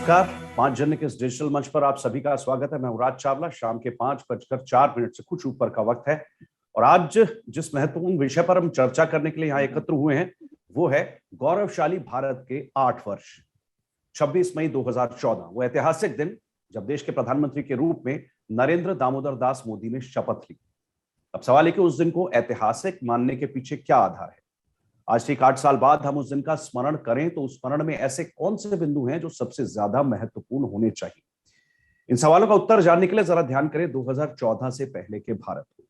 नमस्कार। 5 जनवरी के इस डिजिटल मंच पर आप सभी का स्वागत है। मैं हूं राज चावला। शाम के 5:04 से कुछ ऊपर का वक्त है और आज जिस महत्वपूर्ण विषय पर हम चर्चा करने के लिए यहाँ एकत्र हुए हैं वो है गौरवशाली भारत के 8 वर्ष। 26 मई 2014 वो ऐतिहासिक दिन जब देश के प्रधानमंत्री के रूप में नरेंद्र दामोदर दास मोदी ने शपथ ली। अब सवाल है कि उस दिन को ऐतिहासिक मानने के पीछे क्या आधार है। आज ठीक 8 साल बाद हम उस दिन का स्मरण करें तो उस स्मरण में ऐसे कौन से बिंदु हैं जो सबसे ज्यादा महत्वपूर्ण होने चाहिए। इन सवालों का उत्तर जानने के लिए जरा ध्यान करें 2014 से पहले के भारत को,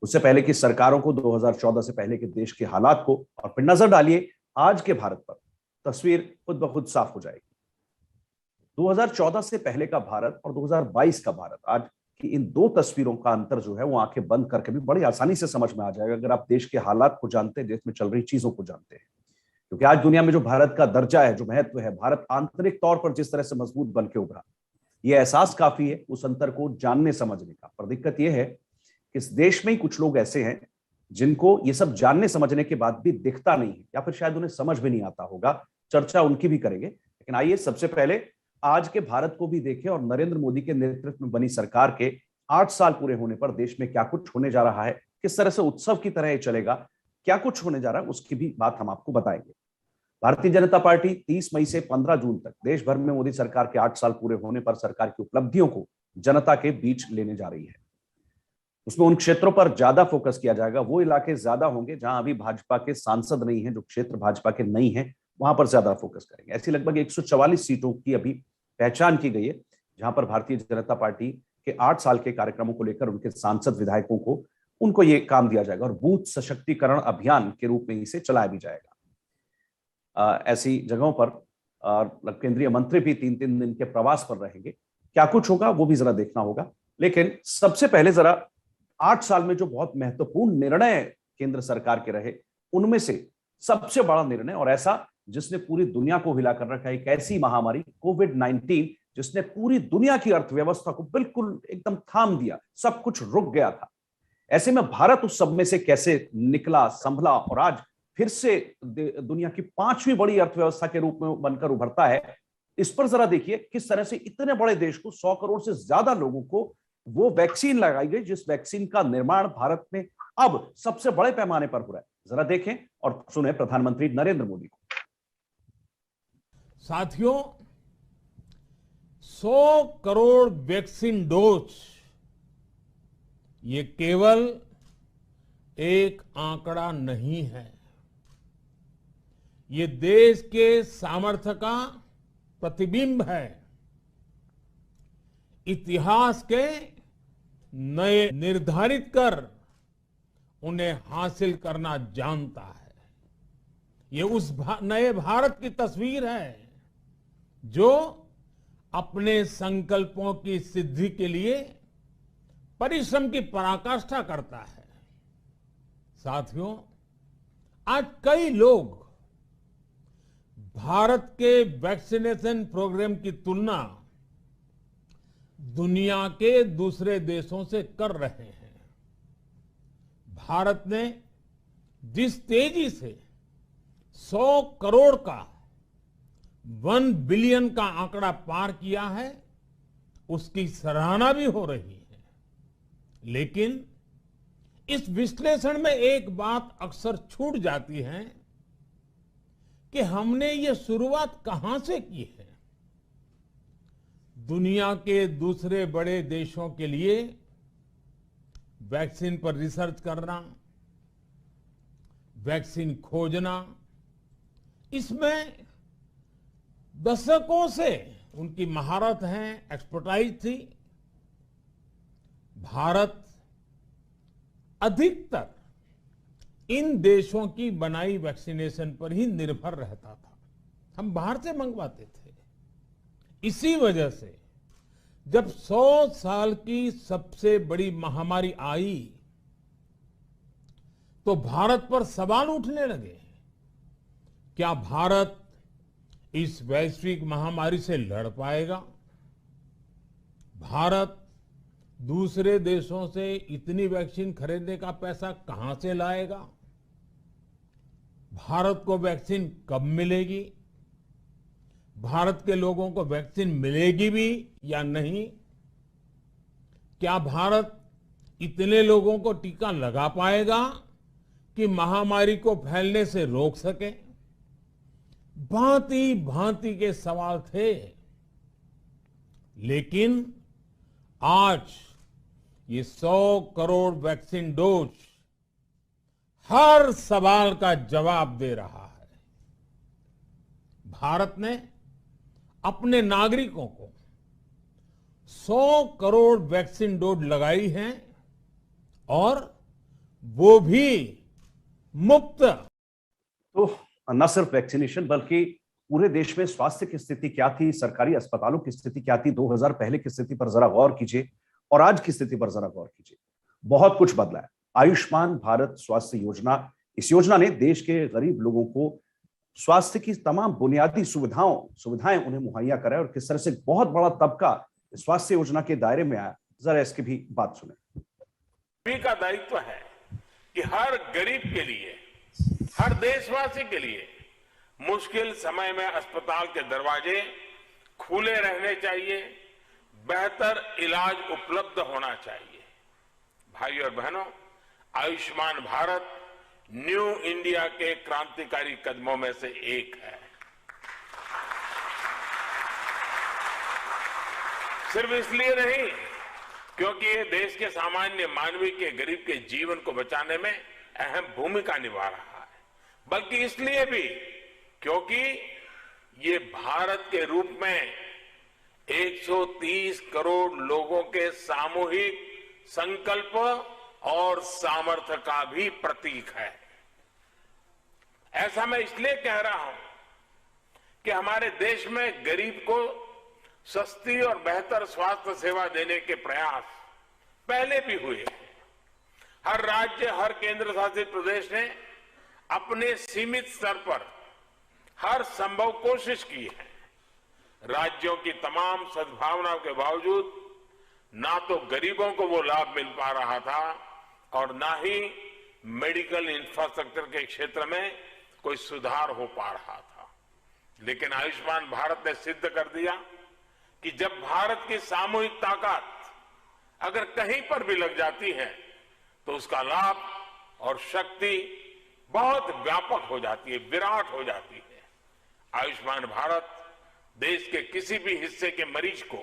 उससे पहले की सरकारों को, 2014 से पहले के देश के हालात को, और फिर नजर डालिए आज के भारत पर। तस्वीर खुद ब खुद साफ हो जाएगी। 2014 से पहले का भारत और 2022 का भारत, आज कि इन दो तस्वीरों का अंतर जो है वो आंखें बंद करके भी बड़ी आसानी से समझ में आ जाएगा अगर आप देश के हालात को जानते हैं, देश में चल रही चीजों को जानते हैं। क्योंकि आज दुनिया में जो भारत का दर्जा है, जो महत्व है, भारत आंतरिक तौर पर जिस तरह से मजबूत बन के उभरा, यह एहसास काफी है उस अंतर को जानने समझने का। पर दिक्कत यह है कि इस देश में ही कुछ लोग ऐसे हैं जिनको ये सब जानने समझने के बाद भी दिखता नहीं है, या फिर शायद उन्हें समझ भी नहीं आता होगा। चर्चा उनकी भी करेंगे, लेकिन आइए सबसे पहले आज के भारत को भी देखें और नरेंद्र मोदी के नेतृत्व में बनी सरकार के 8 साल पूरे होने पर देश में क्या कुछ होने जा रहा है, किस तरह से उत्सव की तरह ये चलेगा, क्या कुछ होने जा रहा है, उसकी भी बात हम आपको बताएंगे। भारतीय जनता पार्टी 30 मई से 15 जून तक देश भर में मोदी सरकार के 8 साल पूरे होने पर सरकार की उपलब्धियों को जनता के बीच लेने जा रही है। उसमें उन क्षेत्रों पर ज्यादा फोकस किया जाएगा, वो इलाके ज्यादा होंगे जहां अभी भाजपा के सांसद नहीं है, जो क्षेत्र भाजपा के नहीं है, वहां पर ज्यादा फोकस करेंगे। ऐसी लगभग 144 सीटों की अभी पहचान की गई है जहां पर भारतीय जनता पार्टी के 8 साल के कार्यक्रमों को लेकर उनके सांसद विधायकों को उनको ये काम दिया जाएगा और बूथ सशक्तिकरण अभियान के रूप में इसे चलाया भी जाएगा। ऐसी जगहों पर केंद्रीय मंत्री भी 3-3 दिन के प्रवास पर रहेंगे। क्या कुछ होगा वो भी जरा देखना होगा। लेकिन सबसे पहले जरा 8 साल में जो बहुत महत्वपूर्ण निर्णय केंद्र सरकार के रहे, उनमें से सबसे बड़ा निर्णय, और ऐसा जिसने पूरी दुनिया को हिला कर रखा है, एक ऐसी महामारी कोविड-19 जिसने पूरी दुनिया की अर्थव्यवस्था को बिल्कुल एकदम थाम दिया, सब कुछ रुक गया था। ऐसे में भारत उस सब में से कैसे निकला, संभला और आज फिर से दुनिया की 5वीं बड़ी अर्थव्यवस्था के रूप में बनकर उभरता है। इस पर जरा देखिए किस तरह से इतने बड़े देश को, 100 करोड़ से ज्यादा लोगों को वो वैक्सीन लगाई गई जिस वैक्सीन का निर्माण भारत में अब सबसे बड़े पैमाने पर हो रहा है। जरा देखें और सुने प्रधानमंत्री नरेंद्र मोदी को। साथियों, 100 करोड़ वैक्सीन डोज ये केवल एक आंकड़ा नहीं है, ये देश के सामर्थ्य का प्रतिबिंब है। इतिहास के नए निर्धारित कर उन्हें हासिल करना जानता है। ये उस नए भारत की तस्वीर है जो अपने संकल्पों की सिद्धि के लिए परिश्रम की पराकाष्ठा करता है। साथियों, आज कई लोग भारत के वैक्सीनेशन प्रोग्राम की तुलना दुनिया के दूसरे देशों से कर रहे हैं। भारत ने जिस तेजी से 100 करोड़ का 1 बिलियन का आंकड़ा पार किया है, उसकी सराहना भी हो रही है। लेकिन इस विश्लेषण में एक बात अक्सर छूट जाती है कि हमने ये शुरुआत कहां से की है। दुनिया के दूसरे बड़े देशों के लिए वैक्सीन पर रिसर्च करना, वैक्सीन खोजना, इसमें दशकों से उनकी महारत है, एक्सपर्टाइज थी। भारत अधिकतर इन देशों की बनाई वैक्सीनेशन पर ही निर्भर रहता था। हम बाहर से मंगवाते थे। इसी वजह से जब 100 साल की सबसे बड़ी महामारी आई तो भारत पर सवाल उठने लगे। क्या भारत इस वैश्विक महामारी से लड़ पाएगा? भारत दूसरे देशों से इतनी वैक्सीन खरीदने का पैसा कहां से लाएगा? भारत को वैक्सीन कब मिलेगी? भारत के लोगों को वैक्सीन मिलेगी भी या नहीं? क्या भारत इतने लोगों को टीका लगा पाएगा कि महामारी को फैलने से रोक सके? भांति भांति के सवाल थे, लेकिन आज ये 100 करोड़ वैक्सीन डोज हर सवाल का जवाब दे रहा है। भारत ने अपने नागरिकों को 100 करोड़ वैक्सीन डोज लगाई है और वो भी मुफ्त। तो न सिर्फ वैक्सीनेशन बल्कि पूरे देश में स्वास्थ्य की स्थिति क्या थी, सरकारी अस्पतालों की स्थिति क्या थी, 2000 पहले की स्थिति पर जरा गौर कीजिए और आज की स्थिति पर जरा गौर कीजिए। बहुत कुछ बदला है। आयुष्मान भारत स्वास्थ्य योजना, इस योजना ने देश के गरीब लोगों को स्वास्थ्य की तमाम बुनियादी सुविधाएं उन्हें मुहैया कराए और किस तरह से बहुत बड़ा तबका स्वास्थ्य योजना के दायरे में आया, जरा इसकी भी बात सुने। सभी का दायित्व है कि हर गरीब के लिए, हर देशवासी के लिए मुश्किल समय में अस्पताल के दरवाजे खुले रहने चाहिए, बेहतर इलाज उपलब्ध होना चाहिए। भाइयों और बहनों, आयुष्मान भारत न्यू इंडिया के क्रांतिकारी कदमों में से एक है। सिर्फ इसलिए नहीं क्योंकि ये देश के सामान्य मानवी के, गरीब के जीवन को बचाने में अहम भूमिका निभा रहा है, बल्कि इसलिए भी क्योंकि ये भारत के रूप में 130 करोड़ लोगों के सामूहिक संकल्प और सामर्थ्य का भी प्रतीक है। ऐसा मैं इसलिए कह रहा हूं कि हमारे देश में गरीब को सस्ती और बेहतर स्वास्थ्य सेवा देने के प्रयास पहले भी हुए हैं। हर राज्य, हर केंद्र शासित प्रदेश ने अपने सीमित स्तर पर हर संभव कोशिश की है। राज्यों की तमाम सद्भावनाओं के बावजूद ना तो गरीबों को वो लाभ मिल पा रहा था और ना ही मेडिकल इंफ्रास्ट्रक्चर के क्षेत्र में कोई सुधार हो पा रहा था। लेकिन आयुष्मान भारत ने सिद्ध कर दिया कि जब भारत की सामूहिक ताकत अगर कहीं पर भी लग जाती है तो उसका लाभ और शक्ति बहुत व्यापक हो जाती है, विराट हो जाती है। आयुष्मान भारत देश के किसी भी हिस्से के मरीज को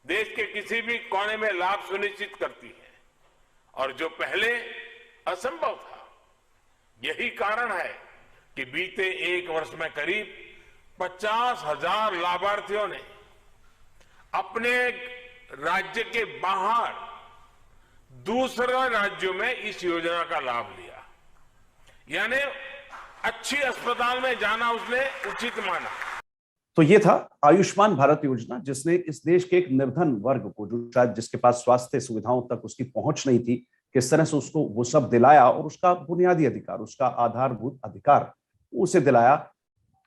देश के किसी भी कोने में लाभ सुनिश्चित करती है और जो पहले असंभव था। यही कारण है कि बीते एक वर्ष में करीब 50,000 लाभार्थियों ने अपने राज्य के बाहर दूसरे राज्यों में इस योजना का लाभ लिया, यानी अच्छी अस्पताल में जाना उसने उचित माना। तो ये था आयुष्मान भारत योजना, जिसने इस देश के एक निर्धन वर्ग को, जो शायद जिसके पास स्वास्थ्य सुविधाओं तक उसकी पहुंच नहीं थी, किस तरह से उसको वो सब दिलाया और उसका बुनियादी अधिकार, उसका आधारभूत अधिकार उसे दिलाया।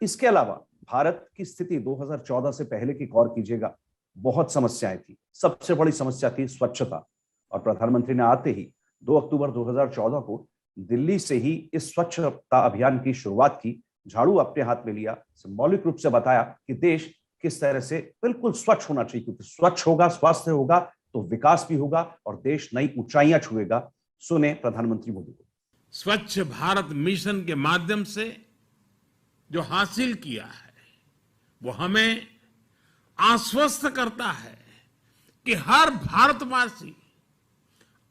इसके अलावा भारत की स्थिति 2014 से पहले की गौर कीजिएगा, बहुत समस्याएं थी। सबसे बड़ी समस्या थी स्वच्छता, और प्रधानमंत्री ने आते ही 2 अक्टूबर 2014 को दिल्ली से ही इस स्वच्छता अभियान की शुरुआत की। झाड़ू अपने हाथ में लिया, सिंबॉलिक रूप से बताया कि देश किस तरह से बिल्कुल स्वच्छ होना चाहिए, क्योंकि स्वच्छ होगा, स्वास्थ्य होगा तो विकास भी होगा और देश नई ऊंचाइयां छुएगा। सुने प्रधानमंत्री मोदी को। स्वच्छ भारत मिशन के माध्यम से जो हासिल किया है वो हमें आश्वस्त करता है कि हर भारतवासी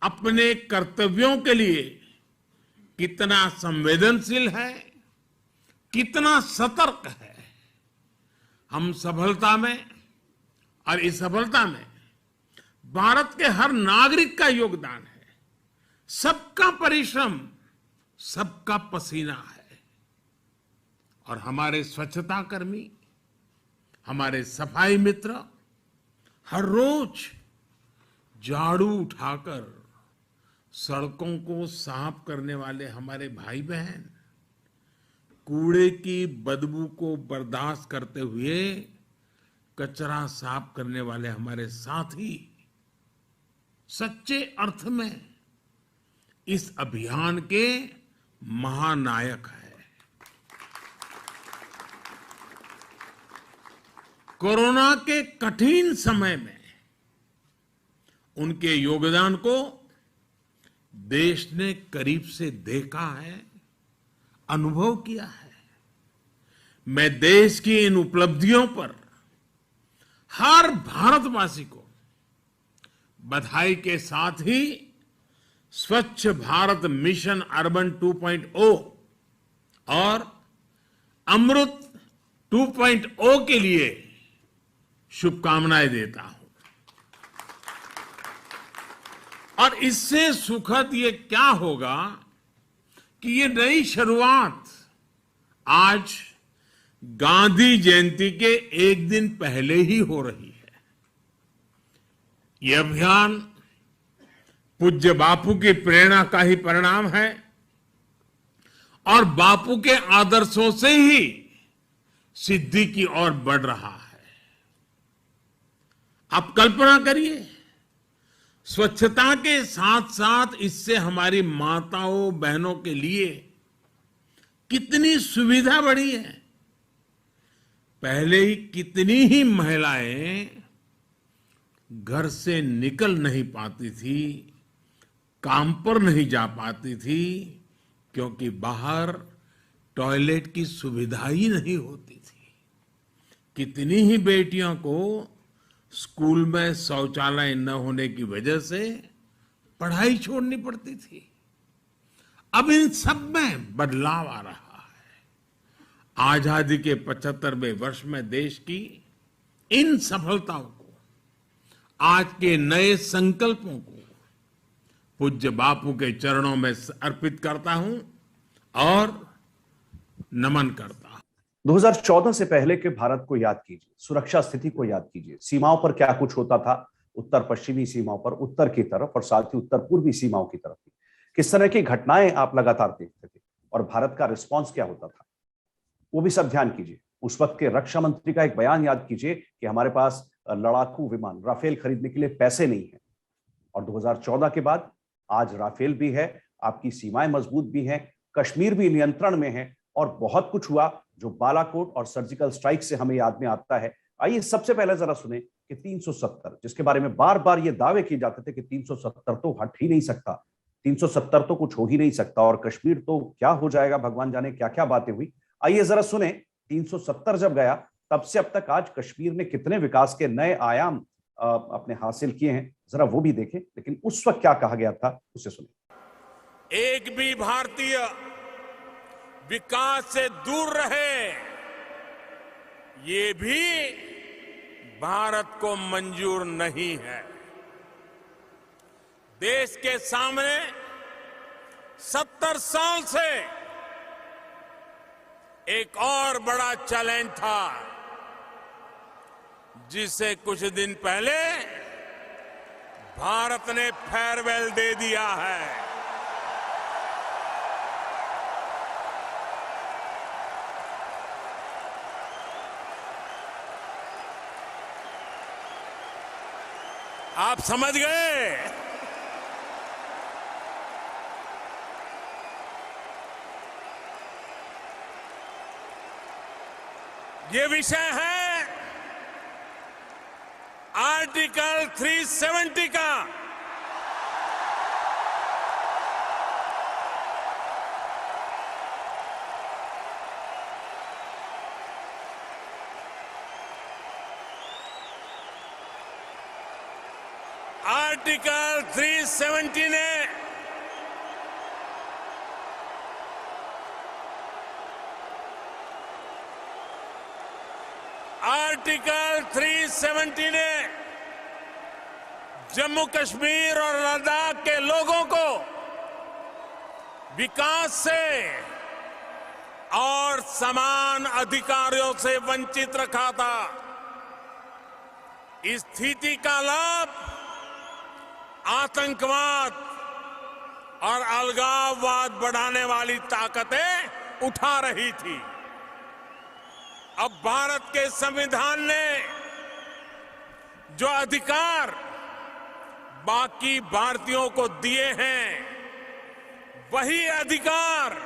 अपने कर्तव्यों के लिए कितना संवेदनशील है, कितना सतर्क है। हम सफलता में और इस सफलता में भारत के हर नागरिक का योगदान है, सबका परिश्रम, सबका पसीना है। और हमारे स्वच्छता कर्मी, हमारे सफाई मित्र हर रोज झाड़ू उठाकर सड़कों को साफ करने वाले हमारे भाई बहन, कूड़े की बदबू को बर्दाश्त करते हुए कचरा साफ करने वाले हमारे साथी सच्चे अर्थ में इस अभियान के महानायक है। कोरोना के कठिन समय में उनके योगदान को देश ने करीब से देखा है, अनुभव किया है। मैं देश की इन उपलब्धियों पर हर भारतवासी को बधाई के साथ ही स्वच्छ भारत मिशन अर्बन 2.0 और अमृत 2.0 के लिए शुभकामनाएं देता हूं। और इससे सुखद ये क्या होगा कि ये नई शुरुआत आज गांधी जयंती के एक दिन पहले ही हो रही है। ये अभियान पूज्य बापू की प्रेरणा का ही परिणाम है और बापू के आदर्शों से ही सिद्धि की ओर बढ़ रहा है। आप कल्पना करिए, स्वच्छता के साथ साथ इससे हमारी माताओं बहनों के लिए कितनी सुविधा बढ़ी है। पहले ही कितनी ही महिलाएं घर से निकल नहीं पाती थी, काम पर नहीं जा पाती थी, क्योंकि बाहर टॉयलेट की सुविधा ही नहीं होती थी। कितनी ही बेटियों को स्कूल में शौचालय न होने की वजह से पढ़ाई छोड़नी पड़ती थी। अब इन सब में बदलाव आ रहा है। आजादी के 75वें वर्ष में देश की इन सफलताओं को, आज के नए संकल्पों को पूज्य बापू के चरणों में अर्पित करता हूं और नमन करता हूं। 2014 से पहले के भारत को याद कीजिए, सुरक्षा स्थिति को याद कीजिए, सीमाओं पर क्या कुछ होता था, उत्तर पश्चिमी सीमाओं पर, उत्तर की तरफ और साथ ही उत्तर पूर्वी सीमाओं की तरफ भी किस तरह की घटनाएं आप लगातार देखते थे और भारत का रिस्पांस क्या होता था, वो भी सब ध्यान कीजिए। उस वक्त के रक्षा मंत्री का एक बयान याद कीजिए कि हमारे पास लड़ाकू विमान राफेल खरीदने के लिए पैसे नहीं है। और 2014 के बाद आज राफेल भी है, आपकी सीमाएं मजबूत भी हैं, कश्मीर भी नियंत्रण में है और बहुत कुछ हुआ जो बालाकोट और सर्जिकल स्ट्राइक से हमें याद में आता है। आइए सबसे पहले जरा सुने कि 370, जिसके बारे में बार बार ये दावे किए जाते थे कि 370 तो हट ही नहीं सकता, 370 तो कुछ हो ही नहीं सकता और कश्मीर तो क्या हो जाएगा, भगवान जाने क्या क्या बातें हुई। आइए जरा सुने 370 जब गया तब से अब तक आज कश्मीर ने कितने विकास के नए आयाम अपने हासिल किए हैं, जरा वो भी देखें। लेकिन उस वक्त क्या कहा गया था उसे सुने। एक भी भारतीय विकास से दूर रहे, ये भी भारत को मंजूर नहीं है। देश के सामने 70 साल से एक और बड़ा चैलेंज था, जिसे कुछ दिन पहले भारत ने फेयरवेल दे दिया है। आप समझ गए? ये विषय है आर्टिकल 370 का। आर्टिकल 370 ने आर्टिकल 370 ने जम्मू कश्मीर और लद्दाख के लोगों को विकास से और समान अधिकारों से वंचित रखा था। इस स्थिति का लाभ आतंकवाद और अलगाववाद बढ़ाने वाली ताकतें उठा रही थी। अब भारत के संविधान ने जो अधिकार बाकी भारतीयों को दिए हैं, वही अधिकार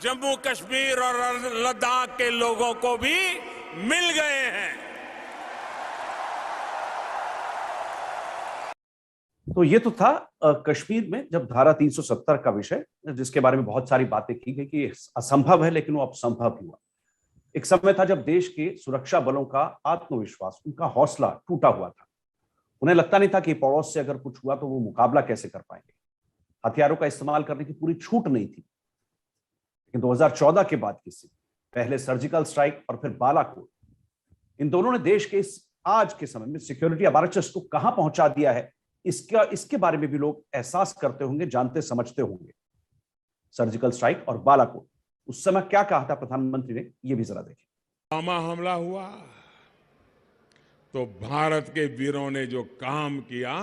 जम्मू कश्मीर और लद्दाख के लोगों को भी मिल गए हैं। तो ये तो था कश्मीर में जब धारा 370 का विषय, जिसके बारे में बहुत सारी बातें की गई कि असंभव है, लेकिन वो अब संभव हुआ। एक समय था जब देश के सुरक्षा बलों का आत्मविश्वास, उनका हौसला टूटा हुआ था। उन्हें लगता नहीं था कि पड़ोस से अगर कुछ हुआ तो वो मुकाबला कैसे कर पाएंगे। हथियारों का इस्तेमाल करने की पूरी छूट नहीं थी। लेकिन 2014 के बाद की स्थिति, पहले सर्जिकल स्ट्राइक और फिर बालाकोट, इन दोनों ने देश के इस आज के समय में सिक्योरिटी अपैरेटस को कहां पहुंचा दिया है, इसके बारे में भी लोग एहसास करते होंगे, जानते समझते होंगे। सर्जिकल स्ट्राइक और बालाकोट, उस समय क्या कहा था प्रधानमंत्री ने, ये भी जरा देखें। पुलवामा हमला हुआ तो भारत के वीरों ने जो काम किया,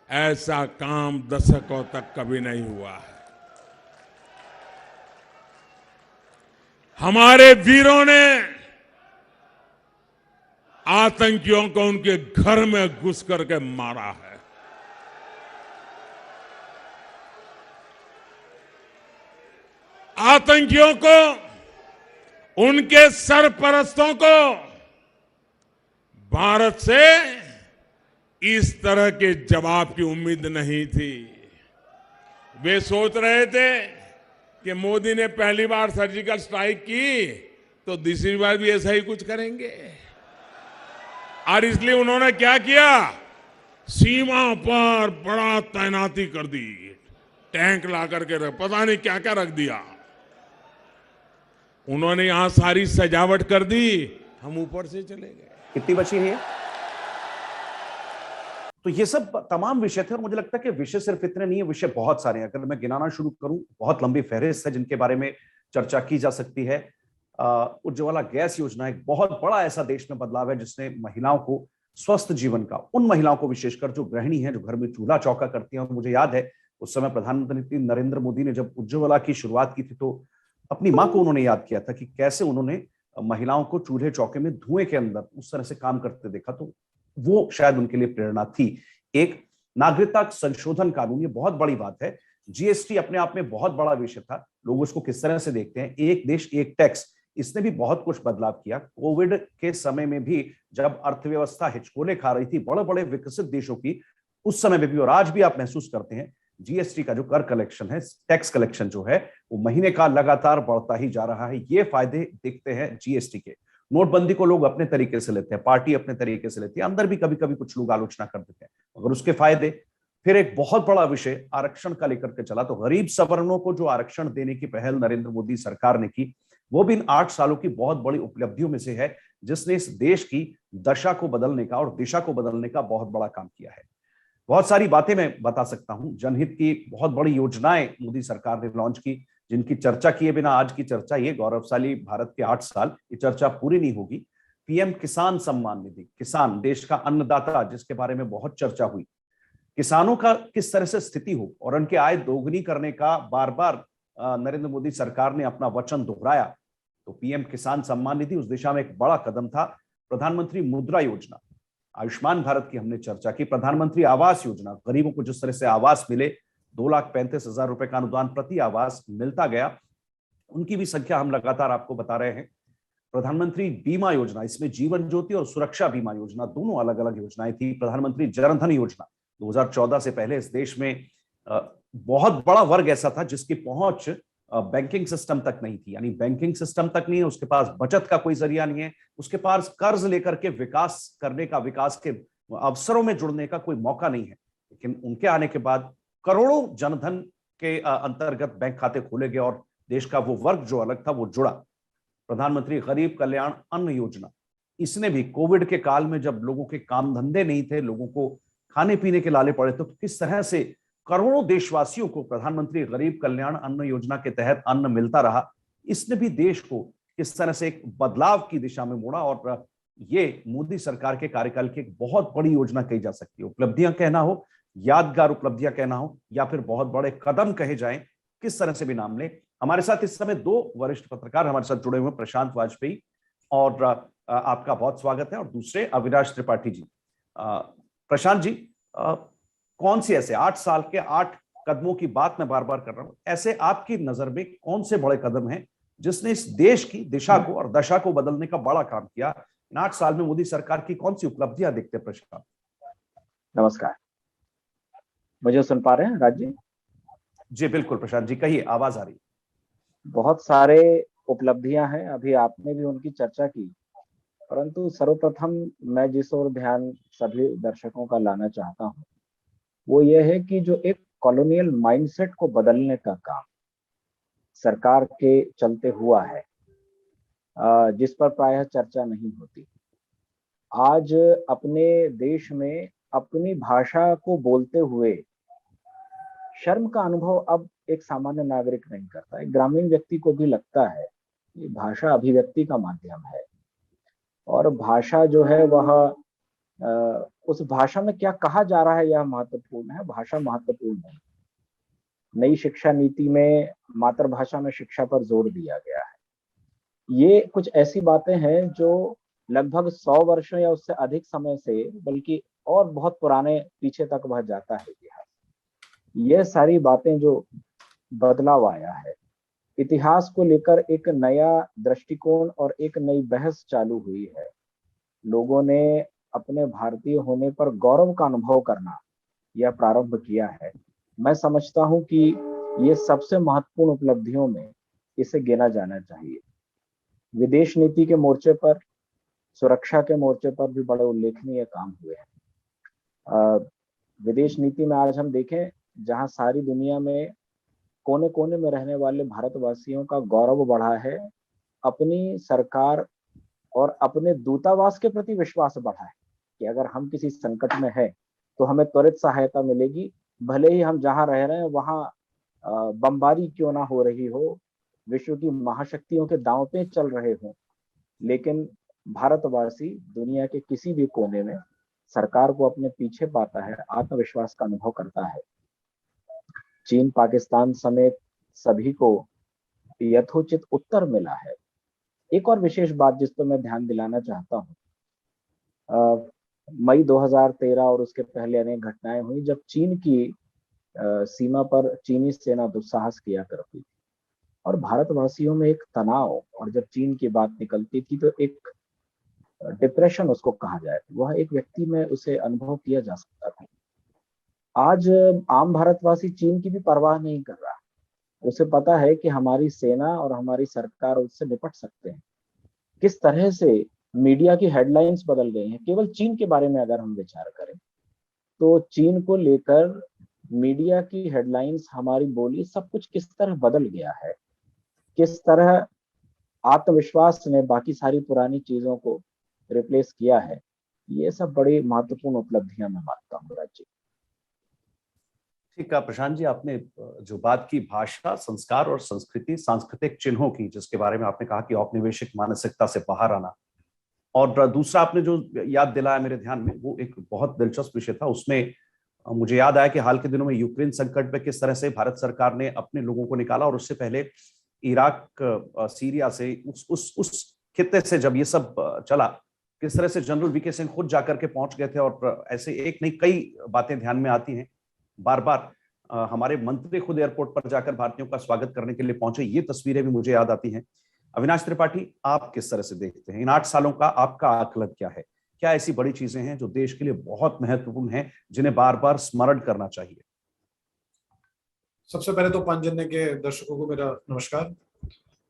ऐसा काम दशकों तक कभी नहीं हुआ है। हमारे वीरों ने आतंकियों को उनके घर में घुस करके मारा है। आतंकियों को, उनके सरपरस्तों को भारत से इस तरह के जवाब की उम्मीद नहीं थी। वे सोच रहे थे कि मोदी ने पहली बार सर्जिकल स्ट्राइक की तो दूसरी बार भी ऐसा ही कुछ करेंगे, और इसलिए उन्होंने क्या किया, सीमा पर बड़ा तैनाती कर दी, टैंक ला करके पता नहीं क्या क्या रख दिया। उन्होंने यहां सारी सजावट कर दी, हम ऊपर से चले गए। कितनी बची है? तो ये सब तमाम विषय थे, और मुझे लगता है कि विषय सिर्फ इतने नहीं है, विषय बहुत सारे हैं। अगर मैं गिनाना शुरू करूं, बहुत लंबी फहरिस्त है जिनके बारे में चर्चा की जा सकती है। उज्ज्वला गैस योजना एक बहुत बड़ा ऐसा देश में बदलाव है जिसने महिलाओं को स्वस्थ जीवन का, उन महिलाओं को विशेषकर जो गृहिणी हैं, जो घर में चूल्हा चौका करती हैं। और मुझे याद है उस समय प्रधानमंत्री नरेंद्र मोदी ने जब उज्ज्वला की शुरुआत की थी तो अपनी मां को उन्होंने याद किया था कि कैसे उन्होंने महिलाओं को चूल्हे चौके में धुएं के अंदर उस तरह से काम करते देखा। तो वो शायद उनके लिए प्रेरणा थी। एक नागरिकता संशोधन कानून, ये बहुत बड़ी बात है। जीएसटी अपने आप में बहुत बड़ा विषय था, लोग उसको किस तरह से देखते हैं। एक देश एक टैक्स, इसने भी बहुत कुछ बदलाव किया। कोविड के समय में भी जब अर्थव्यवस्था हिचकोले खा रही थी बड़े बड़े विकसित देशों की, उस समय में भी और आज भी आप महसूस करते हैं जीएसटी का जो कर कलेक्शन है, टैक्स कलेक्शन जो है, वो महीने का लगातार बढ़ता ही जा रहा है। ये फायदे दिखते हैं जीएसटी के। नोटबंदी को लोग अपने तरीके से लेते हैं, पार्टी अपने तरीके से लेती है, अंदर भी कभी कभी कुछ लोग आलोचना कर देते हैं, मगर उसके फायदे। फिर एक बहुत बड़ा विषय आरक्षण का लेकर के चला, तो गरीब सवर्णों को जो आरक्षण देने की पहल नरेंद्र मोदी सरकार ने की, वो भी इन 8 सालों की बहुत बड़ी उपलब्धियों में से है, जिसने इस देश की दशा को बदलने का और दिशा को बदलने का बहुत बड़ा काम किया है। बहुत सारी बातें मैं बता सकता हूं। जनहित की बहुत बड़ी योजनाएं मोदी सरकार ने लॉन्च की, जिनकी चर्चा किए बिना आज की चर्चा, ये गौरवशाली भारत के 8 साल, ये चर्चा पूरी नहीं होगी। पीएम किसान सम्मान निधि, किसान देश का अन्नदाता, जिसके बारे में बहुत चर्चा हुई। किसानों का किस तरह से स्थिति हो और उनकी आय दोगुनी करने का बार बार नरेंद्र मोदी सरकार ने अपना वचन दोहराया। तो पीएम किसान सम्मान निधि उस दिशा में एक बड़ा कदम था। प्रधानमंत्री मुद्रा योजना, आयुष्मान भारत की हमने चर्चा की। प्रधानमंत्री आवास योजना, गरीबों को जिस तरह से आवास मिले, 2,35,000 रुपए का अनुदान प्रति आवास मिलता गया, उनकी भी संख्या हम लगातार आपको बता रहे हैं। प्रधानमंत्री बीमा योजना, इसमें जीवन ज्योति और सुरक्षा बीमा योजना दोनों अलग अलग योजनाएं थी। प्रधानमंत्री जन धन योजना, 2014 से पहले इस देश में बहुत बड़ा वर्ग ऐसा था जिसकी पहुंच बैंकिंग सिस्टम तक नहीं थी, यानी बैंकिंग सिस्टम तक नहीं है, उसके पास बचत का कोई जरिया नहीं है, उसके पास कर्ज लेकर के विकास करने का, विकास के अवसरों में जुड़ने का कोई मौका नहीं है। लेकिन उनके आने के बाद करोड़ों जनधन के अंतर्गत बैंक खाते खोले गए और देश का वो वर्ग जो अलग था वो जुड़ा। प्रधानमंत्री गरीब कल्याण अन्न योजना, इसने भी कोविड के काल में जब लोगों के काम धंधे नहीं थे, लोगों को खाने पीने के लाले पड़े थे, तो किस तरह से करोड़ों देशवासियों को प्रधानमंत्री गरीब कल्याण अन्न योजना के तहत अन्न मिलता रहा। इसने भी देश को किस तरह से एक बदलाव की दिशा में मोड़ा। और ये मोदी सरकार के कार्यकाल की एक बहुत बड़ी योजना कही जा सकती है। उपलब्धियां कहना हो, यादगार उपलब्धियां कहना हो, या फिर बहुत बड़े कदम कहे जाएं, किस तरह से भी नाम ले। हमारे साथ इस समय 2 वरिष्ठ पत्रकार हमारे साथ जुड़े हुए, प्रशांत वाजपेयी, और आपका बहुत स्वागत है, और दूसरे अविनाश त्रिपाठी जी। प्रशांत जी, कौन सी ऐसे 8 साल के 8 कदमों की बात मैं बार बार कर रहा हूं, ऐसे आपकी नजर में कौन से बड़े कदम हैं जिसने इस देश की दिशा को और दशा को बदलने का बड़ा काम किया। इन 8 साल में मोदी सरकार की कौन सी उपलब्धियां देखते हैं प्रशांत? नमस्कार, मुझे सुन पा रहे हैं राज जी? जी बिल्कुल प्रशांत जी, कहिए, आवाज आ रही। बहुत सारे उपलब्धियां हैं, अभी आपने भी उनकी चर्चा की, परंतु सर्वप्रथम मैं जिस ओर ध्यान सभी दर्शकों का लाना चाहता हूं वो ये है कि जो एक कॉलोनियल माइंडसेट को बदलने का काम सरकार के चलते हुआ है, जिस पर प्रायः चर्चा नहीं होती। आज अपने देश में अपनी भाषा को बोलते हुए शर्म का अनुभव अब एक सामान्य नागरिक नहीं करता। एक ग्रामीण व्यक्ति को भी लगता है कि भाषा अभिव्यक्ति का माध्यम है और भाषा जो है वह उस भाषा में क्या कहा जा रहा है यह महत्वपूर्ण है, भाषा महत्वपूर्ण है। नई शिक्षा नीति में मातृभाषा में शिक्षा पर जोर दिया गया है। ये कुछ ऐसी बातें हैं जो लगभग 100 वर्षों या उससे अधिक समय से, बल्कि और बहुत पुराने पीछे तक वह जाता है इतिहास। ये सारी बातें जो बदलाव आया है, इतिहास को लेकर एक नया दृष्टिकोण और एक नई बहस चालू हुई है। लोगों ने अपने भारतीय होने पर गौरव का अनुभव करना यह प्रारंभ किया है। मैं समझता हूं कि ये सबसे महत्वपूर्ण उपलब्धियों में इसे गिना जाना चाहिए। विदेश नीति के मोर्चे पर, सुरक्षा के मोर्चे पर भी बड़े उल्लेखनीय काम हुए हैं। विदेश नीति में आज हम देखें, जहां सारी दुनिया में कोने कोने में रहने वाले भारतवासियों का गौरव बढ़ा है, अपनी सरकार और अपने दूतावास के प्रति विश्वास बढ़ा है कि अगर हम किसी संकट में हैं तो हमें त्वरित सहायता मिलेगी, भले ही हम जहां रह रहे हैं वहां बमबारी क्यों ना हो रही हो, विश्व की महाशक्तियों के दांव पे चल रहे हों, लेकिन भारतवासी दुनिया के किसी भी कोने में सरकार को अपने पीछे पाता है, आत्मविश्वास का अनुभव करता है। चीन, पाकिस्तान समेत सभी को यथोचित उत्तर मिला है। एक और विशेष बात जिस पर मैं ध्यान दिलाना चाहता हूँ, मई 2013 और उसके पहले अनेक घटनाएं हुई जब चीन की सीमा पर चीनी सेना दुस्साहस किया करती थी और भारतवासियों में एक तनाव, और जब चीन की बात निकलती थी तो एक डिप्रेशन उसको कहा जाए, वह एक व्यक्ति में उसे अनुभव किया जा सकता था। आज आम भारतवासी चीन की भी परवाह नहीं कर रहा। उसे पता है कि हमारी सेना और हमारी सरकार उससे निपट सकते हैं। किस तरह से मीडिया की हेडलाइंस बदल गई हैं। केवल चीन के बारे में अगर हम विचार करें तो चीन को लेकर मीडिया की हेडलाइंस, हमारी बोली, सब कुछ किस तरह बदल गया है, किस तरह आत्मविश्वास ने बाकी सारी पुरानी चीजों को रिप्लेस किया है। ये सब बड़ी महत्वपूर्ण उपलब्धियां मैं मानता हूँ राज्य। ठीक है प्रशांत जी, आपने जो बात की भाषा, संस्कार और संस्कृति, सांस्कृतिक चिन्हों की, जिसके बारे में आपने कहा कि औपनिवेशिक मानसिकता से बाहर आना, और दूसरा आपने जो याद दिलाया मेरे ध्यान में, वो एक बहुत दिलचस्प विषय था। उसमें मुझे याद आया कि हाल के दिनों में यूक्रेन संकट में किस तरह से भारत सरकार ने अपने लोगों को निकाला, और उससे पहले इराक, सीरिया से, उस खित्ते से जब ये सब चला, किस तरह से जनरल वीके सिंह खुद जाकर के पहुंच गए थे। और ऐसे एक नहीं कई बातें ध्यान में आती हैं। बार बार हमारे मंत्री खुद एयरपोर्ट पर जाकर भारतीयों का स्वागत करने के लिए पहुंचे, ये तस्वीरें भी मुझे याद आती हैं। अविनाश त्रिपाठी, आप किस तरह से देखते हैं इन 8 सालों का आपका आकलन क्या है? क्या ऐसी बड़ी चीजें हैं जो देश के लिए बहुत महत्वपूर्ण हैं, जिन्हें बार बार स्मरण करना चाहिए? सबसे पहले तो पांचजन्य के दर्शकों को मेरा नमस्कार।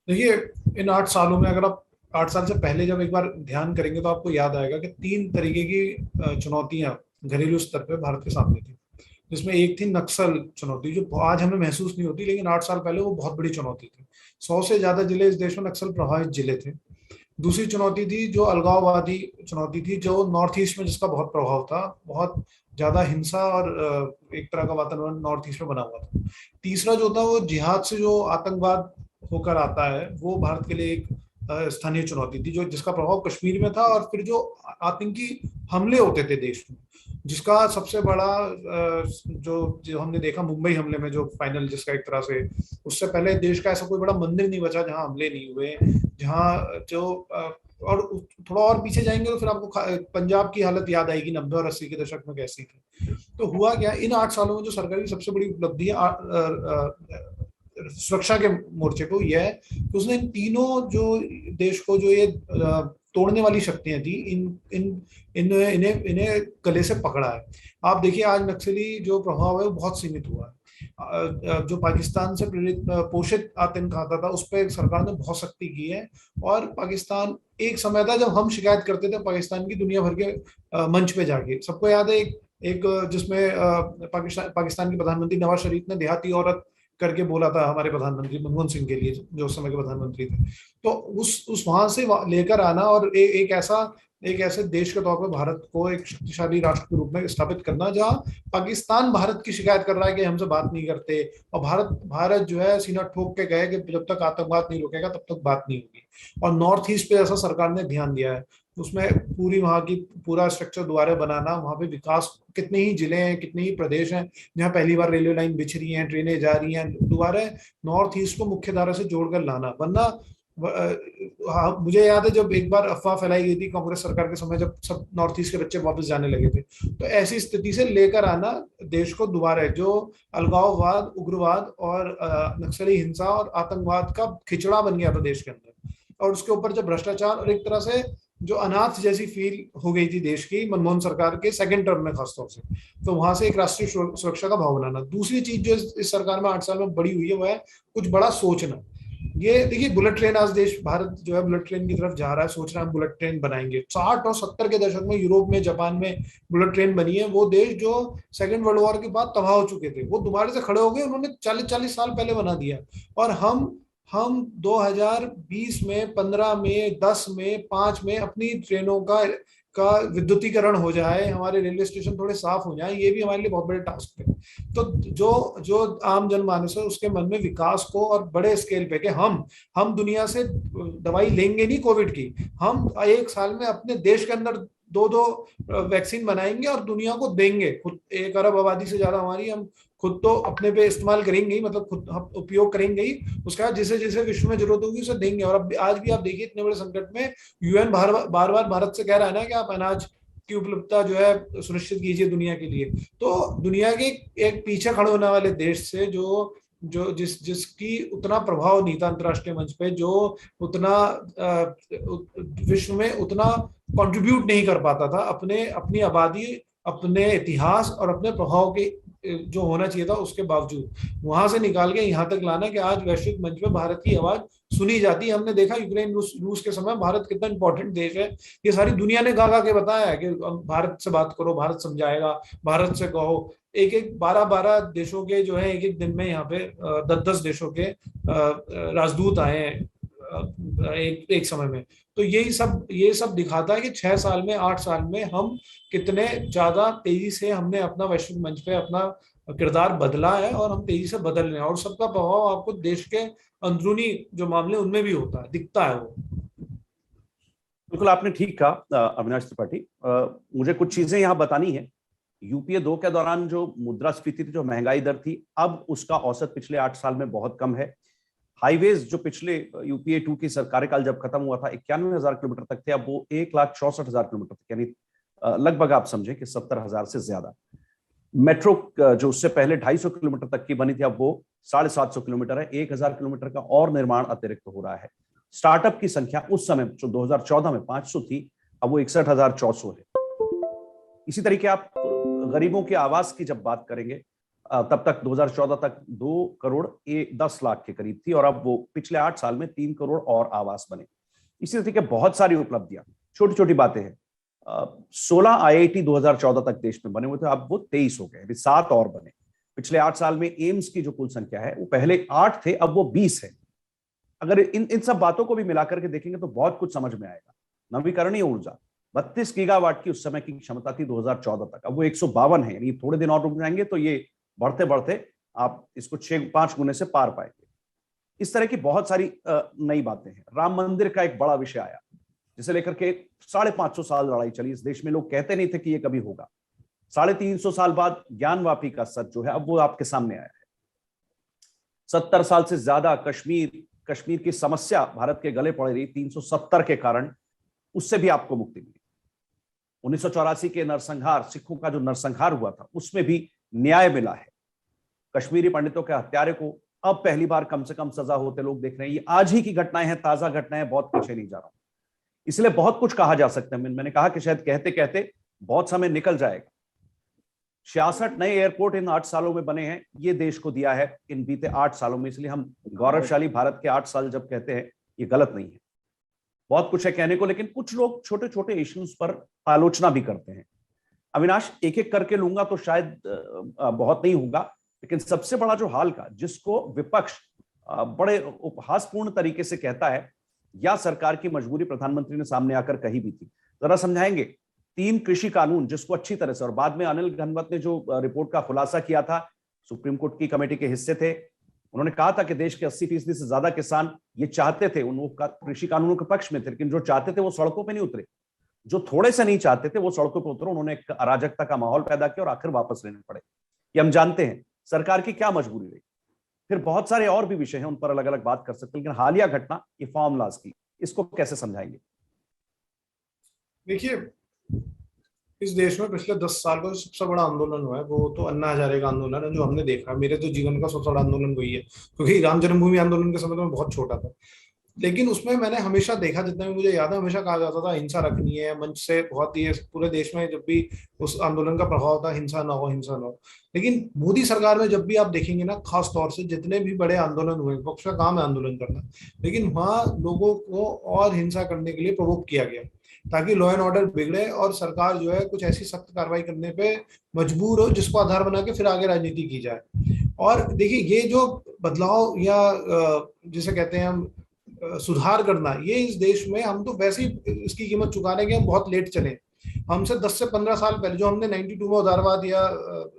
देखिए, इन 8 सालों में अगर आप 8 साल से पहले जब एक बार ध्यान करेंगे तो आपको याद आएगा कि 3 तरीके की चुनौतियां घरेलू स्तर पर भारत के सामने थी, जिसमें एक थी नक्सल चुनौती, जो आज हमें महसूस नहीं होती, लेकिन 8 साल पहले वो बहुत बड़ी चुनौती थी। 100 से ज्यादा जिले इस देश में नक्सल प्रभावित जिले थे। दूसरी चुनौती थी जो अलगाववादी चुनौती थी, जो नॉर्थ ईस्ट में जिसका बहुत प्रभाव था, बहुत ज्यादा हिंसा और एक तरह का वातावरण नॉर्थ ईस्ट में बना हुआ था। तीसरा जो था वो जिहाद से जो आतंकवाद होकर आता है, वो भारत के लिए एक स्थानीय चुनौती थी, जो जिसका प्रभाव कश्मीर में था, और फिर जो आतंकी हमले होते थे देश में, जिसका सबसे बड़ा जो हमने देखा मुंबई हमले में, जो फाइनल जिसका एक तरह से, उससे पहले देश का ऐसा कोई बड़ा मंदिर नहीं बचा जहां हमले नहीं हुए, जहां जो और थोड़ा और पीछे जाएंगे तो फिर आपको पंजाब की हालत याद आएगी 90 और 80 के दशक में कैसी थी। तो हुआ क्या, इन 8 सालों में जो सरकार की सबसे बड़ी उपलब्धि सुरक्षा के मोर्चे को, यह है कि उसने इन तीनों जो देश को जो ये तोड़ने वाली शक्तियां थी, इन्हें गले से पकड़ा है। आप देखिए आज नक्सली जो प्रभाव है वो बहुत सीमित हुआ है। जो पाकिस्तान से प्रेरित पोषित आतंक आता था उस पर सरकार ने बहुत सख्ती की है। और पाकिस्तान, एक समय था जब हम शिकायत करते थे पाकिस्तान की दुनिया भर के मंच पे जाके, सबको याद है एक जिसमें पाकिस्तान के प्रधानमंत्री नवाज शरीफ ने देहाती औरत करके बोला था हमारे प्रधानमंत्री मनमोहन सिंह के लिए, जो उस समय के प्रधानमंत्री थे। तो उस वहां से लेकर आना और एक ऐसे देश के तौर पर भारत को एक शक्तिशाली राष्ट्र के रूप में स्थापित करना, जहां पाकिस्तान भारत की शिकायत कर रहा है कि हमसे बात नहीं करते, और भारत जो है सीना ठोक के गए कि जब तक आतंकवाद नहीं रुकेगा तब तक बात नहीं होगी। और नॉर्थ ईस्ट पे ऐसा सरकार ने ध्यान दिया है, उसमें वहां की पूरा स्ट्रक्चर दोबारा बनाना, वहां पे विकास, कितने ही जिले हैं, कितने ही प्रदेश हैं जहां पहली बार रेलवे लाइन बिछ रही है, ट्रेनें जा रही हैं, दोबारा नॉर्थ ईस्ट को मुख्य धारा से जोड़कर लाना। वरना मुझे याद है जब एक बार अफवाह फैलाई गई थी कांग्रेस सरकार के समय, जब सब नॉर्थ ईस्ट के बच्चे वापस जाने लगे थे, तो ऐसी स्थिति से लेकर आना देश को दोबारा, जो अलगाववाद, उग्रवाद और नक्सली हिंसा और आतंकवाद का खिचड़ा बन गया था देश के अंदर, और उसके ऊपर जब भ्रष्टाचार और एक तरह से जो अनाथ जैसी फील हो गई थी देश की मनमोहन सरकार के सेकंड टर्म में खासतौर से, तो वहां से एक राष्ट्रीय सुरक्षा का भाव बनाना। दूसरी चीज जो इस सरकार में 8 साल में बड़ी हुई है वो है कुछ बड़ा सोचना। ये देखिए बुलेट ट्रेन, आज भारत जो है बुलेट ट्रेन की तरफ जा रहा है, सोच रहा है हम बुलेट ट्रेन बनाएंगे। 60 और 70 के दशक में यूरोप में, जापान में बुलेट ट्रेन बनी है। वो देश जो सेकंड वर्ल्ड वॉर के बाद तबाह हो चुके थे, वो दोबारा से खड़े हो गए, उन्होंने 40-40 साल पहले बना दिया। और हम 2020 में, 15 में, 10 में, 5 में अपनी ट्रेनों का विद्युतीकरण हो जाए, हमारे रेलवे स्टेशन थोड़े साफ हो जाए, ये भी हमारे लिए बहुत बड़े टास्क है। तो जो आम जनमानस है उसके मन में विकास को और बड़े स्केल पे, कि हम दुनिया से दवाई लेंगे नहीं कोविड की, हम 1 साल में अपने देश के अंदर 2 वैक्सीन बनाएंगे और दुनिया को देंगे। खुद 1 अरब आबादी से ज्यादा हमारी, हम खुद तो अपने पे इस्तेमाल करेंगे ही, मतलब खुद हम उपयोग करेंगे ही, उसके बाद जिसे जिसे विश्व में जरूरत होगी उसे देंगे। और अब आज भी आप देखिए इतने बड़े संकट में यूएन बार बार भारत से कह रहा है ना कि आप अनाज की उपलब्धता जो है सुनिश्चित कीजिए दुनिया के लिए। तो दुनिया के एक पीछे खड़े होने वाले देश से जिसकी उतना प्रभाव नहीं था अंतर्राष्ट्रीय मंच पे, जो उतना विश्व में उतना कंट्रीब्यूट नहीं कर पाता था अपनी आबादी, अपने इतिहास और अपने प्रभाव के जो होना चाहिए था उसके बावजूद, वहां से निकाल के यहाँ तक लाना कि आज वैश्विक मंच पे भारत की आवाज सुनी जाती है। हमने देखा यूक्रेन रूस के समय भारत कितना इंपॉर्टेंट देश है, ये सारी दुनिया ने गा के बताया है कि भारत से बात करो, भारत समझाएगा, भारत से कहो। 12 देशों के जो है एक दिन में यहाँ पे 10 देशों के राजदूत आए हैं एक समय में। तो ये सब दिखाता है कि 6 साल में, 8 साल में हम कितने ज्यादा तेजी से हमने अपना वैश्विक मंच पे अपना किरदार बदला है, और हम तेजी से बदल रहे हैं। और सबका प्रभाव आपको देश के अंदरूनी जो मामले उनमें भी होता है, दिखता है वो। बिल्कुल आपने ठीक कहा अविनाश त्रिपाठी। मुझे कुछ चीजें यहाँ बतानी है। यूपीए 2 के दौरान जो मुद्रास्फीति थी, जो महंगाई दर थी, अब उसका औसत पिछले 8 साल में बहुत कम है। हाईवेज जो पिछले यूपीए 2 की कार्यकाल जब खत्म हुआ था 91,000 किलोमीटर तक थे, अब वो 1,64,000 किलोमीटर तक, यानी लगभग आप समझें कि 70,000 से ज्यादा। मेट्रो जो उससे पहले 250 किलोमीटर तक की बनी थी, अब वो 750 किलोमीटर है। 1,000 किलोमीटर का और निर्माण अतिरिक्त हो रहा है। स्टार्टअप की संख्या उस समय जो 2014 में 500 थी, अब वो 61,400 है। इसी तरीके आप गरीबों के आवास की जब बात करेंगे, तब तक 2014 तक 2,10,00,000 के करीब थी, और अब वो पिछले 8 साल में 3 करोड़ और आवास बने। इसी तरीके बहुत सारी उपलब्धियां, छोटी छोटी बातें हैं। 16 IIT 2014 तक देश में बने हुए थे, अब वो 23 हो गए, 7 और बने। पिछले 8 साल में एम्स की जो कुल संख्या है वो पहले 8 थे, अब वो 20 है। अगर इन सब बातों को भी मिलाकर के देखेंगे तो बहुत कुछ समझ में आएगा। नवीकरणीय ऊर्जा 32 गीगावाट की उस समय की क्षमता थी 2014 तक, अब वो 152 है। यानी थोड़े दिन और रुक जाएंगे तो ये बढ़ते बढ़ते आप इसको 6-5 गुने से पार पाएंगे। इस तरह की बहुत सारी नई बातें हैं। राम मंदिर का एक बड़ा विषय आया, जिसे लेकर के 550 साल लड़ाई चली इस देश में। लोग कहते नहीं थे कि ये कभी होगा। 350 साल बाद ज्ञानवापी का सच जो है अब वो आपके सामने आया है। 70 साल से ज्यादा कश्मीर की समस्या भारत के गले पड़ रही 370 के कारण, उससे भी आपको मुक्ति मिली। 1984 के नरसंहार, सिखों का जो नरसंहार हुआ था, उसमें भी न्याय मिला है। कश्मीरी पंडितों के हत्यारे को अब पहली बार कम से कम सजा होते लोग देख रहे हैं। ये आज ही की घटनाएं हैं, ताजा घटनाएं, बहुत पीछे नहीं जा रहा हूं, इसलिए बहुत कुछ कहा जा सकता है। मैंने कहा कि शायद कहते कहते बहुत समय निकल जाएगा। 66 नए एयरपोर्ट इन 8 सालों में बने हैं, ये देश को दिया है इन बीते 8 सालों में, इसलिए हम गौरवशाली भारत के 8 साल जब कहते हैं ये गलत नहीं है। बहुत कुछ है कहने को, लेकिन कुछ लोग छोटे छोटे इश्यूज पर आलोचना भी करते हैं। अविनाश, एक एक करके लूंगा तो शायद बहुत नहीं होगा, लेकिन सबसे बड़ा जो हाल का, जिसको विपक्ष बड़े उपहासपूर्ण तरीके से कहता है, या सरकार की मजबूरी प्रधानमंत्री ने सामने आकर कही भी थी, जरा समझाएंगे। 3 कृषि कानून जिसको अच्छी तरह से, और बाद में अनिल घनवत ने जो रिपोर्ट का खुलासा किया था, सुप्रीम कोर्ट की कमेटी के हिस्से थे, उन्होंने कहा था कि देश के 80% से ज्यादा किसान ये चाहते थे, उन कृषि कानूनों के पक्ष में थे, लेकिन जो चाहते थे वो सड़कों पे नहीं उतरे, जो थोड़े से नहीं चाहते थे वो सड़कों पे उतरे। उन्होंने एक अराजकता का माहौल पैदा किया और आखिर वापस लेने पड़े। ये हम जानते हैं सरकार की क्या मजबूरी रही। फिर बहुत सारे और भी विषय हैं, उन पर अलग अलग बात कर सकते हैं, लेकिन हालिया घटना ये फार्म लॉज की, इसको कैसे समझाएंगे? देखिए, इस देश में पिछले 10 साल का जो सबसे बड़ा आंदोलन हुआ है वो तो अन्ना हजारे का आंदोलन है, जो हमने देखा। मेरे तो जीवन का सबसे बड़ा आंदोलन वही है, क्योंकि राम जन्मभूमि आंदोलन के समय तो मैं बहुत छोटा था, लेकिन उसमें मैंने हमेशा देखा, जितना भी मुझे याद है, हमेशा कहा जाता था हिंसा रखनी है मंच से। बहुत ही पूरे देश में जब भी उस आंदोलन का प्रभाव था, हिंसा ना हो, हिंसा ना हो। लेकिन मोदी सरकार में जब भी आप देखेंगे ना, खास तौर से जितने भी बड़े आंदोलन हुए, विपक्ष का काम है आंदोलन करना, लेकिन वहां लोगों को और हिंसा करने के लिए प्रोवोक किया गया, ताकि लॉ एंड ऑर्डर बिगड़े और सरकार जो है कुछ ऐसी सख्त कार्रवाई करने पे मजबूर हो, जिसको आधार बना के फिर आगे राजनीति की जाए। और देखिए, ये जो बदलाव या जिसे कहते हैं हम सुधार करना, ये इस देश में हम तो वैसे ही इसकी कीमत चुकाने के हम बहुत लेट चले। हमसे 10 से 15 साल पहले, जो हमने 92 में उदारवाद या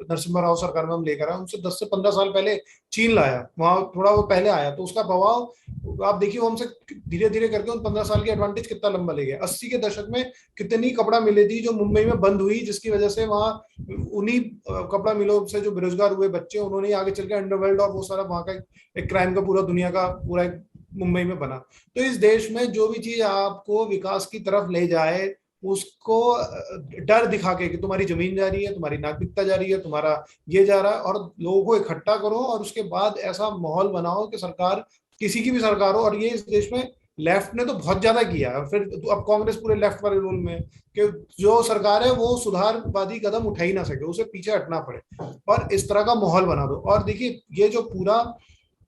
नरसिम्हा राव सरकार में हम लेकर आए, उनसे 10 से 15 साल पहले चीन लाया, वहां थोड़ा वो पहले आया, तो उसका प्रभाव आप देखिए, वो हमसे धीरे धीरे करके उन 15 साल की एडवांटेज कितना लंबा ले गया। 80 के दशक में कितनी कपड़ा मिलें थी जो मुंबई में बंद हुई, जिसकी वजह से वहाँ उन्हीं कपड़ा मिलों से जो बेरोजगार हुए बच्चे, उन्होंने आगे चल के अंडरवर्ल्ड और वो सारा वहाँ का एक क्राइम का पूरा दुनिया का पूरा एक मुंबई में बना। तो इस देश में जो भी चीज आपको विकास की तरफ ले जाए, उसको डर दिखा के कि तुम्हारी जमीन जा रही है, तुम्हारी नागरिकता जा रही है, तुम्हारा ये जा रहा है, और लोगों को इकट्ठा करो और उसके बाद ऐसा माहौल बनाओ कि सरकार, किसी की भी सरकार हो, और ये इस देश में लेफ्ट ने तो बहुत ज्यादा किया है। फिर अब कांग्रेस पूरे लेफ्ट वाले रोल में, कि जो सरकार है वो सुधारवादी कदम उठा ही ना सके, उसे पीछे हटना पड़े, और इस तरह का माहौल बना दो। और देखिए, ये जो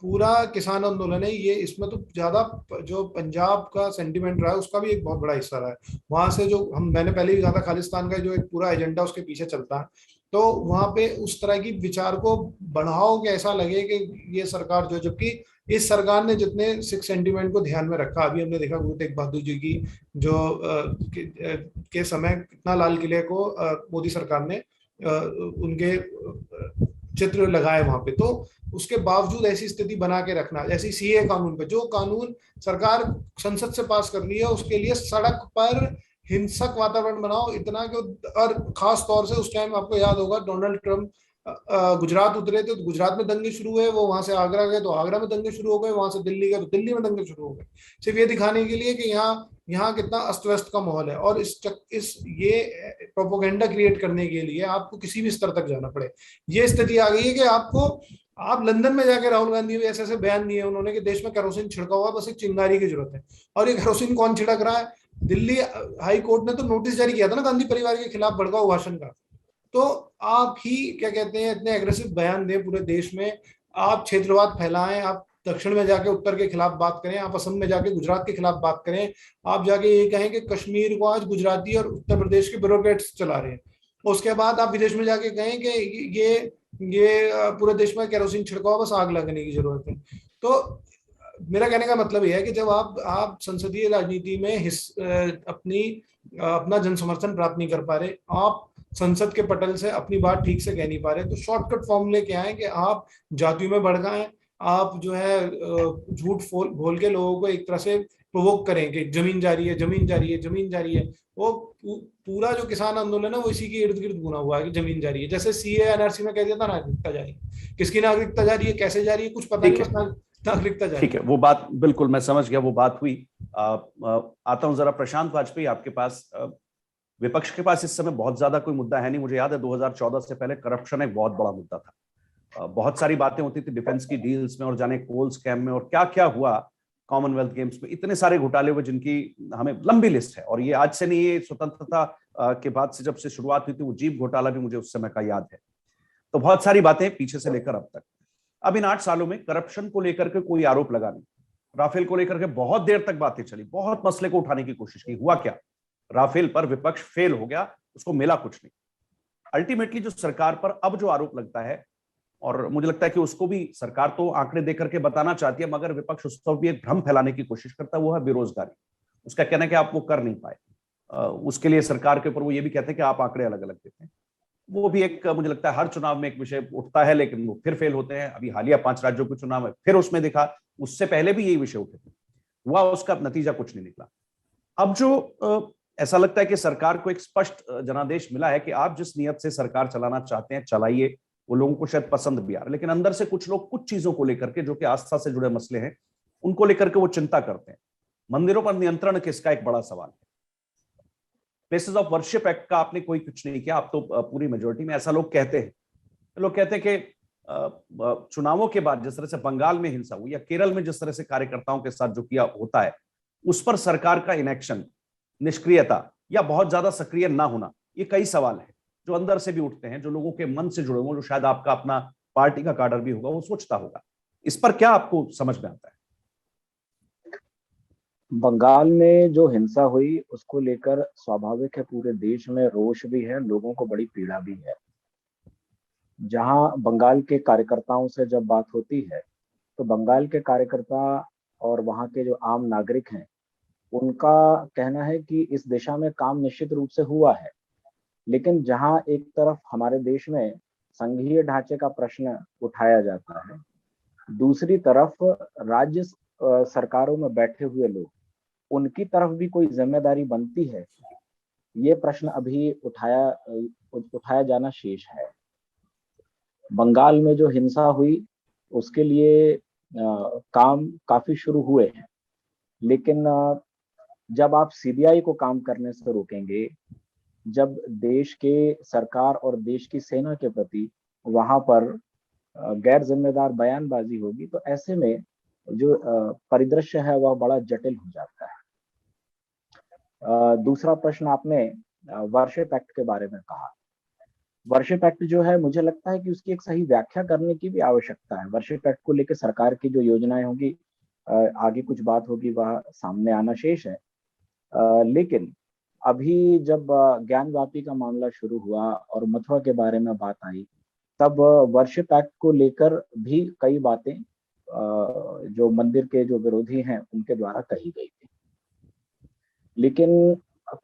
पूरा किसान आंदोलन है, ये इसमें तो ज्यादा जो पंजाब का सेंटिमेंट रहा है उसका भी एक बहुत बड़ा हिस्सा रहा है। वहां से जो मैंने पहले भी कहा था, खालिस्तान का जो एक पूरा एजेंडा उसके पीछे चलता है, तो वहां पे उस तरह की विचार को बढ़ाओ कि ऐसा लगे कि ये सरकार जो, जबकि इस सरकार ने जितने सिख सेंटिमेंट को ध्यान में रखा, अभी हमने देखा गुरु तेग बहादुर जी की जो के समय कितना लाल किले को मोदी सरकार ने उनके चित्र लगाए वहां पे, तो उसके बावजूद ऐसी स्थिति बना के रखना, जैसे सीए कानून पे, जो कानून सरकार संसद से पास कर रही है, उसके लिए सड़क पर हिंसक वातावरण बनाओ इतना कि, और खास तौर से उस टाइम आपको याद होगा डोनाल्ड ट्रम्प गुजरात उतरे थे तो गुजरात में दंगे शुरू हुए, वो वहां से आगरा गए तो आगरा में दंगे शुरू हो गए, वहां से दिल्ली गए तो दिल्ली में दंगे शुरू हो गए, सिर्फ ये दिखाने के लिए कि यहाँ कितना अस्त व्यस्त का माहौल है। और ये प्रोपोगेंडा क्रिएट करने के लिए आपको किसी भी स्तर तक जाना पड़े। ये स्थिति आ गई है कि आप लंदन में जाके, राहुल गांधी भी ऐसे बयान दिए उन्होंने कि देश में केरोसिन छिड़का हुआ, बस एक चिंगारी की जरूरत है। और ये केरोसिन कौन छिड़क रहा है? दिल्ली हाई कोर्ट ने तो नोटिस जारी किया था ना गांधी परिवार के खिलाफ भड़काऊ भाषण का। तो आप ही क्या कहते हैं, इतने एग्रेसिव बयान दें पूरे देश में, आप क्षेत्रवाद फैलाएं, आप दक्षिण में जाके उत्तर के खिलाफ बात करें, आप असम में जाके गुजरात के खिलाफ बात करें, आप जाके ये कहें कि कश्मीर को आज गुजराती और उत्तर प्रदेश के ब्यूरोक्रेट्स चला रहे हैं, उसके बाद आप विदेश में जाके कहें कि ये पूरे देश में केरोसिन छिड़काओ, बस आग लगने की जरूरत है। तो मेरा कहने का मतलब यह है कि जब आप संसदीय राजनीति में अपना जन समर्थन प्राप्त नहीं कर पा रहे, आप संसद के पटल से अपनी बात ठीक से कह नहीं पा रहे, तो शॉर्टकट फॉर्मूले क्या है कि आप जातियों में भड़काएं, आप जो है झूठ बोल के लोगों को एक तरह से प्रोवोक करें कि जमीन जा रही है, जमीन जा रही है, जमीन जा रही है। वो पूरा जो किसान आंदोलन है वो इसी के इर्द गिर्द बुना हुआ है कि जमीन जा रही है। जैसे सीए एनआरसी में कह दिया था नागरिकता जा रही है, किसकी नागरिकता जा रही है, कैसे जा रही है, कुछ पता नहीं, नागरिकता जा रही है। ठीक है, वो बात बिल्कुल मैं समझ गया, वो बात हुई। आता हूं जरा प्रशांत वाजपेयी आपके पास। विपक्ष के पास इस समय बहुत ज्यादा कोई मुद्दा है नहीं। मुझे याद है 2014 से पहले करप्शन एक बहुत बड़ा मुद्दा था, बहुत सारी बातें होती थी डिफेंस की डील्स में और जाने कोल स्कैम में और क्या क्या हुआ कॉमनवेल्थ गेम्स में, इतने सारे घोटाले हुए जिनकी हमें लंबी लिस्ट है। और ये आज से नहीं, ये स्वतंत्रता के बाद से जब से शुरुआत हुई थी, वो जीप घोटाला भी मुझे उस समय का याद है। तो बहुत सारी बातें पीछे से लेकर अब तक। अब इन 8 सालों में करप्शन को लेकर के कोई आरोप लगा नहीं। राफेल को लेकर के बहुत देर तक बातें चली, बहुत मसले को उठाने की कोशिश की, हुआ क्या? राफेल पर विपक्ष फेल हो गया, उसको मिला कुछ नहीं। अल्टीमेटली जो सरकार पर अब जो आरोप लगता है, और मुझे लगता है कि उसको भी सरकार तो आंकड़े देकर के बताना चाहती है, मगर विपक्ष उस पर भी एक भ्रम फैलाने की कोशिश करता है, वो है बेरोजगारी। उसका कहना है कि आप वो कर नहीं पाए, उसके लिए सरकार के ऊपर वो ये भी कहते हैं कि आप आंकड़े अलग अलग देते हैं। वो भी एक, मुझे लगता है हर चुनाव में एक विषय उठता है, लेकिन वो फिर फेल होते हैं। अभी हालिया 5 राज्यों के चुनाव में फिर उसमें दिखा, उससे पहले भी यही विषय उठे थे, हुआ उसका नतीजा कुछ नहीं निकला। अब जो ऐसा लगता है कि सरकार को एक स्पष्ट जनादेश मिला है कि आप जिस नियत से सरकार चलाना चाहते हैं चलाइए, वो लोगों को शायद पसंद भी आ रहा है, लेकिन अंदर से कुछ लोग कुछ चीजों को लेकर के, जो कि आस्था से जुड़े मसले हैं, उनको लेकर के वो चिंता करते हैं। मंदिरों पर नियंत्रण किसका, एक बड़ा सवाल है। प्लेसेस ऑफ वर्शिप एक्ट का आपने कोई कुछ नहीं किया, आप तो पूरी मेजोरिटी में, ऐसा लोग कहते हैं। लोग कहते हैं कि चुनावों के बाद जिस तरह से बंगाल में हिंसा हुई या केरल में जिस तरह से कार्यकर्ताओं के साथ जो किया होता है, उस पर सरकार का इनएक्शन, निष्क्रियता या बहुत ज्यादा सक्रिय ना होना, ये कई सवाल है जो अंदर से भी उठते हैं, जो लोगों के मन से जुड़े हुए, जो शायद आपका अपना पार्टी का काडर भी होगा, वो सोचता होगा। इस पर क्या आपको समझ में आता है? बंगाल में जो हिंसा हुई उसको लेकर स्वाभाविक है पूरे देश में रोष भी है, लोगों को बड़ी पीड़ा भी है। जहां बंगाल के कार्यकर्ताओं से जब बात होती है तो बंगाल के कार्यकर्ता और वहां के जो आम नागरिक हैं, उनका कहना है कि इस दिशा में काम निश्चित रूप से हुआ है, लेकिन जहां एक तरफ हमारे देश में संघीय ढांचे का प्रश्न उठाया जाता है, दूसरी तरफ राज्य सरकारों में बैठे हुए लोग, उनकी तरफ भी कोई जिम्मेदारी बनती है, ये प्रश्न अभी उठाया जाना शेष है। बंगाल में जो हिंसा हुई उसके लिए काम काफी शुरू हुए हैं, लेकिन जब आप सीबीआई को काम करने से रोकेंगे, जब देश के सरकार और देश की सेना के प्रति वहां पर गैर जिम्मेदार बयानबाजी होगी, तो ऐसे में जो परिदृश्य है वह बड़ा जटिल हो जाता है। दूसरा प्रश्न आपने वर्शिप एक्ट के बारे में कहा। वर्शिप एक्ट जो है, मुझे लगता है कि उसकी एक सही व्याख्या करने की भी आवश्यकता है। वर्शिप एक्ट को लेकर सरकार की जो योजनाएं होगी, आगे कुछ बात होगी, वह सामने आना शेष है। लेकिन अभी जब ज्ञानवापी का मामला शुरू हुआ और मथुरा के बारे में बात आई, तब वर्शिप एक्ट को लेकर भी कई बातें जो मंदिर के जो विरोधी हैं उनके द्वारा कही गई थी, लेकिन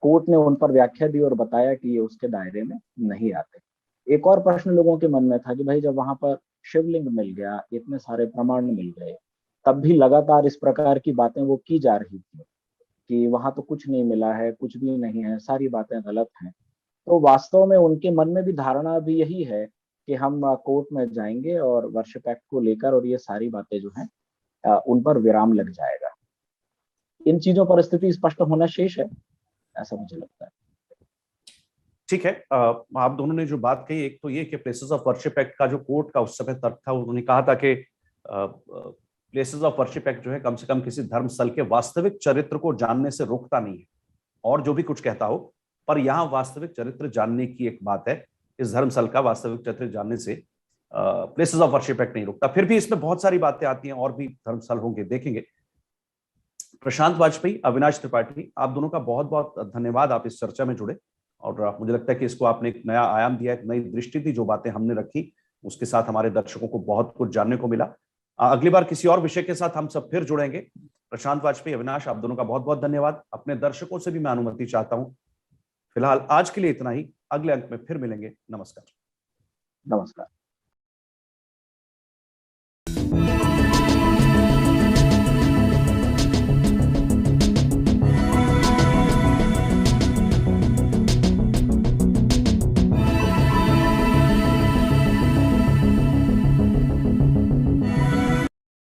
कोर्ट ने उन पर व्याख्या दी और बताया कि ये उसके दायरे में नहीं आते। एक और प्रश्न लोगों के मन में था कि भाई जब वहां पर शिवलिंग मिल गया, इतने सारे प्रमाण मिल गए, तब भी लगातार इस प्रकार की बातें वो की जा रही थी कि वहां तो कुछ नहीं मिला है, कुछ भी नहीं है, सारी बातें गलत हैं। तो वास्तव में उनके मन में भी धारणा भी यही है कि हम कोर्ट में जाएंगे और वर्शिप एक्ट को लेकर और ये सारी बातें जो हैं उन पर विराम लग जाएगा। इन चीजों पर स्थिति स्पष्ट होना शेष है, ऐसा मुझे लगता है। ठीक है, आप दोनों ने जो बात कही, एक तो ये कि प्लेसेस ऑफ वर्शिप एक्ट का जो कोर्ट का उस समय तर्क था, उन्होंने कहा था कि प्लेसेस ऑफ वर्शिप एक्ट जो है कम से कम किसी धर्मस्थल के वास्तविक चरित्र को जानने से रोकता नहीं है, और जो भी कुछ कहता हो, पर यहाँ वास्तविक चरित्र जानने की एक बात है। इस धर्मस्थल का वास्तविक चरित्र जानने से प्लेसेस ऑफ वर्शिप एक्ट नहीं रोकता। फिर भी इसमें बहुत सारी बातें आती हैं, और भी धर्मस्थल होंगे, देखेंगे। प्रशांत वाजपेयी, अविनाश त्रिपाठी, आप दोनों का बहुत बहुत धन्यवाद, आप इस चर्चा में जुड़े, और मुझे लगता है कि इसको आपने एक नया आयाम दिया, एक नई दृष्टि दी। जो बातें हमने रखी उसके साथ हमारे दर्शकों को बहुत कुछ जानने को मिला। अगली बार किसी और विषय के साथ हम सब फिर जुड़ेंगे। प्रशांत वाजपेयी, अविनाश, आप दोनों का बहुत बहुत धन्यवाद। अपने दर्शकों से भी मैं अनुमति चाहता हूं। फिलहाल आज के लिए इतना ही, अगले अंक में फिर मिलेंगे। नमस्कार। नमस्कार।